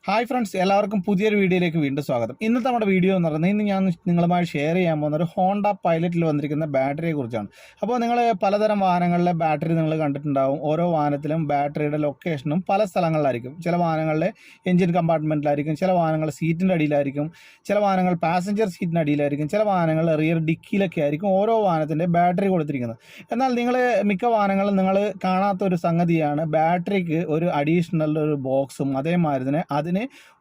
Hi friends, എല്ലാവർക്കും പുതിയൊരു വീഡിയോയിലേക്ക് വീണ്ടും സ്വാഗതം. ഇന്നത്തെ നമ്മുടെ വീഡിയോ എന്ന് പറയുന്നത് ഇന്ന് ഞാൻ നിങ്ങളുമായി ഷെയർ ചെയ്യാൻ പോകുന്ന ഒരു ഹോണ്ട പൈലറ്റിൽ വന്നിരിക്കുന്ന ബാറ്ററിയെ കുറിച്ചാണ്. അപ്പോൾ നിങ്ങൾ പലതരം വാഹനങ്ങളിലെ ബാറ്ററി നിങ്ങൾ കണ്ടിട്ടുണ്ടാവും. ഓരോ വാഹനത്തിലും ബാറ്ററിയുടെ ലൊക്കേഷനും പല സ്ഥലങ്ങളിലായിരിക്കും. ചില വാഹനങ്ങളിലെ എഞ്ചിൻ കമ്പാർട്ട്മെൻറ്റിലായിരിക്കും, ചില വാഹനങ്ങൾ സീറ്റിൻ്റെ അടിയിലായിരിക്കും, ചില വാഹനങ്ങൾ പാസഞ്ചർ സീറ്റിൻ്റെ അടിയിലായിരിക്കും, ചില വാഹനങ്ങൾ റിയർ ഡിക്കിയിലൊക്കെ ആയിരിക്കും ഓരോ വാഹനത്തിൻ്റെ ബാറ്ററി കൊടുത്തിരിക്കുന്നത്. എന്നാൽ നിങ്ങൾ മിക്ക വാഹനങ്ങളും നിങ്ങൾ കാണാത്തൊരു സംഗതിയാണ് ബാറ്ററിക്ക് ഒരു അഡീഷണൽ ഒരു ബോക്സും അതേമാതിരി തന്നെ അതിന്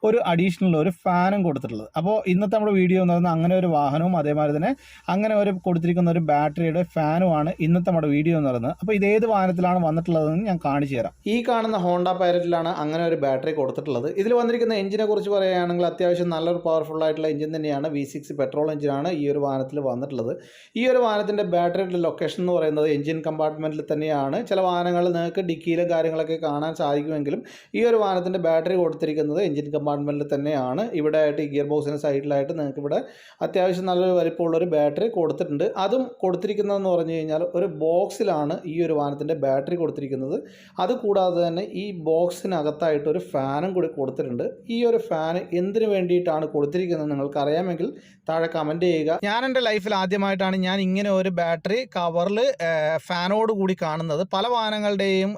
ഒരു അഡീഷണൽ ഒരു ഫാനും കൊടുത്തിട്ടുള്ളത്. അപ്പോൾ ഇന്നത്തെ നമ്മുടെ വീഡിയോ എന്ന് പറയുന്നത് അങ്ങനെ ഒരു വാഹനവും അതേമാതിരി തന്നെ അങ്ങനെ ഒരു കൊടുത്തിരിക്കുന്ന ഒരു ബാറ്ററിയുടെ ഫാനുമാണ് ഇന്നത്തെ നമ്മുടെ വീഡിയോ എന്ന് പറയുന്നത്. അപ്പോൾ ഇതേത് വാഹനത്തിലാണ് വന്നിട്ടുള്ളതെന്ന് ഞാൻ കാണിച്ചു തരാം. ഈ കാണുന്ന ഹോണ്ട പൈലറ്റിലാണ് അങ്ങനെ ഒരു ബാറ്ററി കൊടുത്തിട്ടുള്ളത്. ഇതിൽ വന്നിരിക്കുന്ന എഞ്ചിനെ കുറിച്ച് പറയുകയാണെങ്കിൽ അത്യാവശ്യം നല്ലൊരു പവർഫുൾ ആയിട്ടുള്ള എഞ്ചിൻ തന്നെയാണ്. V6 പെട്രോൾ എഞ്ചിനാണ് ഈ ഒരു വാഹനത്തിൽ വന്നിട്ടുള്ളത്. ഈ ഒരു വാഹനത്തിൻ്റെ ബാറ്ററിയുടെ ലൊക്കേഷൻ എന്ന് പറയുന്നത് എഞ്ചിൻ കമ്പാർട്ട്മെൻറ്റിൽ തന്നെയാണ്. ചില വാഹനങ്ങളിൽ നിങ്ങൾക്ക് ഡിക്കിയിലും കാര്യങ്ങളൊക്കെ കാണാൻ സാധിക്കുമെങ്കിലും ഈ ഒരു വാഹനത്തിൻ്റെ ബാറ്ററി കൊടുത്തിരിക്കുന്നത് എഞ്ചിൻ കമ്പാർട്ട്മെൻറ്റിൽ തന്നെയാണ്. ഇവിടെ ആയിട്ട് ഈ ഗിയർ ബോക്സിന് സൈഡിലായിട്ട് നിങ്ങൾക്ക് ഇവിടെ അത്യാവശ്യം നല്ലൊരു വലിപ്പമുള്ളൊരു ബാറ്ററി കൊടുത്തിട്ടുണ്ട്. അതും കൊടുത്തിരിക്കുന്നതെന്ന് പറഞ്ഞു കഴിഞ്ഞാൽ ഒരു ബോക്സിലാണ് ഈ ഒരു വാഹനത്തിൻ്റെ ബാറ്ററി കൊടുത്തിരിക്കുന്നത്. അതുകൂടാതെ തന്നെ ഈ ബോക്സിനകത്തായിട്ട് ഒരു ഫാനും കൂടി കൊടുത്തിട്ടുണ്ട്. ഈ ഒരു ഫാൻ എന്തിനു വേണ്ടിയിട്ടാണ് കൊടുത്തിരിക്കുന്നത് നിങ്ങൾക്ക് അറിയാമെങ്കിൽ താഴെ കമൻറ്റ് ചെയ്യുക. ഞാൻ എൻ്റെ ലൈഫിൽ ആദ്യമായിട്ടാണ് ഞാൻ ഇങ്ങനെ ഒരു ബാറ്ററി കവറിൽ ഫാനോട് കൂടി കാണുന്നത്. പല വാഹനങ്ങളുടെയും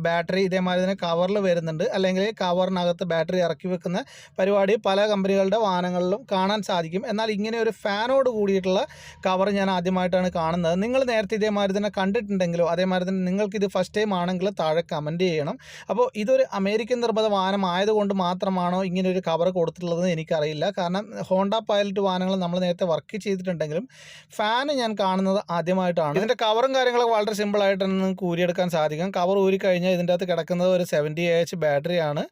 ബാറ്ററി ഇതേമാതിരി തന്നെ കവറിൽ വരുന്നുണ്ട്, അല്ലെങ്കിൽ കവറിനകത്ത് ബാറ്ററി ഇറക്കി വെക്കുന്ന പരിപാടി പല കമ്പനികളുടെ വാഹനങ്ങളിലും കാണാൻ സാധിക്കും. എന്നാൽ ഇങ്ങനെ ഒരു ഫാനോട് കൂടിയിട്ടുള്ള കവർ ഞാൻ ആദ്യമായിട്ടാണ് കാണുന്നത്. നിങ്ങൾ നേരത്തെ ഇതേമാതിരി തന്നെ കണ്ടിട്ടുണ്ടെങ്കിലോ അതേമാതിരി തന്നെ നിങ്ങൾക്കിത് ഫസ്റ്റ് ടൈം ആണെങ്കിൽ താഴെ കമൻറ്റ് ചെയ്യണം. അപ്പോൾ ഇതൊരു അമേരിക്കൻ നിർമ്മിത വാഹനം ആയതുകൊണ്ട് മാത്രമാണോ ഇങ്ങനെ ഒരു കവർ കൊടുത്തിട്ടുള്ളതെന്ന് എനിക്കറിയില്ല. കാരണം ഹോണ്ട പൈലറ്റ് വാഹനങ്ങൾ നമ്മൾ നേരത്തെ വർക്ക് ചെയ്തിട്ടുണ്ടെങ്കിലും ഫാന് ഞാൻ കാണുന്നത് ആദ്യമായിട്ടാണ്. ഇതിൻ്റെ കവറും കാര്യങ്ങളൊക്കെ വളരെ സിമ്പിളായിട്ട് നിങ്ങൾക്ക് ഊരിയെടുക്കാൻ സാധിക്കും. കവർ ഊരിക്കഴിഞ്ഞാൽ ഇതിൻ്റെ അകത്ത് കിടക്കുന്നത് ഒരു 70Ah ബാറ്ററിയാണ്.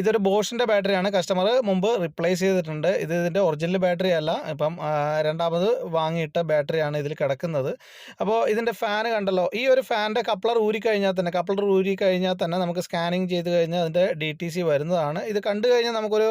ഇതൊരു ബോഷിൻ്റെ ബാറ്ററിയാണ്. കസ്റ്റമർ മുമ്പ് റിപ്ലേസ് ചെയ്തിട്ടുണ്ട്. ഇതിൻ്റെ ഒറിജിനൽ ബാറ്ററി അല്ല, ഇപ്പം രണ്ടാമത് വാങ്ങിയിട്ട ബാറ്ററിയാണ് ഇതിൽ കിടക്കുന്നത്. അപ്പോൾ ഇതിൻ്റെ ഫാന് കണ്ടല്ലോ. ഈ ഒരു ഫാനിൻ്റെ കപ്ലർ ഊരിക്കഴിഞ്ഞാൽ തന്നെ നമുക്ക് സ്കാനിങ് ചെയ്ത് കഴിഞ്ഞാൽ അതിൻ്റെ DTC വരുന്നതാണ്. ഇത് കണ്ടു കഴിഞ്ഞാൽ നമുക്കൊരു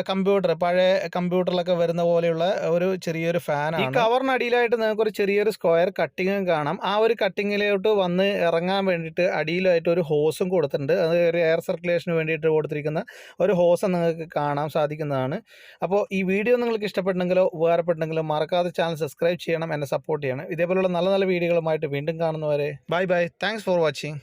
കമ്പ്യൂട്ടർ, പഴയ കമ്പ്യൂട്ടറിലൊക്കെ വരുന്ന പോലെയുള്ള ഒരു ചെറിയൊരു ഫാനാണ്. ഈ കവറിനടിയിലായിട്ട് നിങ്ങൾക്കൊരു ചെറിയൊരു സ്ക്വയർ കട്ടിങ്ങും കാണാം. ആ ഒരു കട്ടിങ്ങിലോട്ട് വന്ന് ഇറങ്ങാൻ വേണ്ടിയിട്ട് അടിയിലായിട്ട് ഒരു ഹോസും കൊടുത്തിട്ടുണ്ട്. അത് ഒരു എയർ സർക്കുലേഷന് വേണ്ടി കൊടുത്തിരിക്കുന്ന ഒരു ഹോസ് നിങ്ങൾക്ക് കാണാൻ സാധിക്കുന്നതാണ്. അപ്പോൾ ഈ വീഡിയോ നിങ്ങൾക്ക് ഇഷ്ടപ്പെട്ടെങ്കിലോ ഉപകാരപ്പെട്ടെങ്കിലോ മറക്കാതെ ചാനൽ സബ്സ്ക്രൈബ് ചെയ്യണം, എന്നെ സപ്പോർട്ട് ചെയ്യണം. ഇതേപോലുള്ള നല്ല നല്ല വീഡിയോകളുമായിട്ട് വീണ്ടും കാണുന്നവരെ bye bye. Thanks for watching.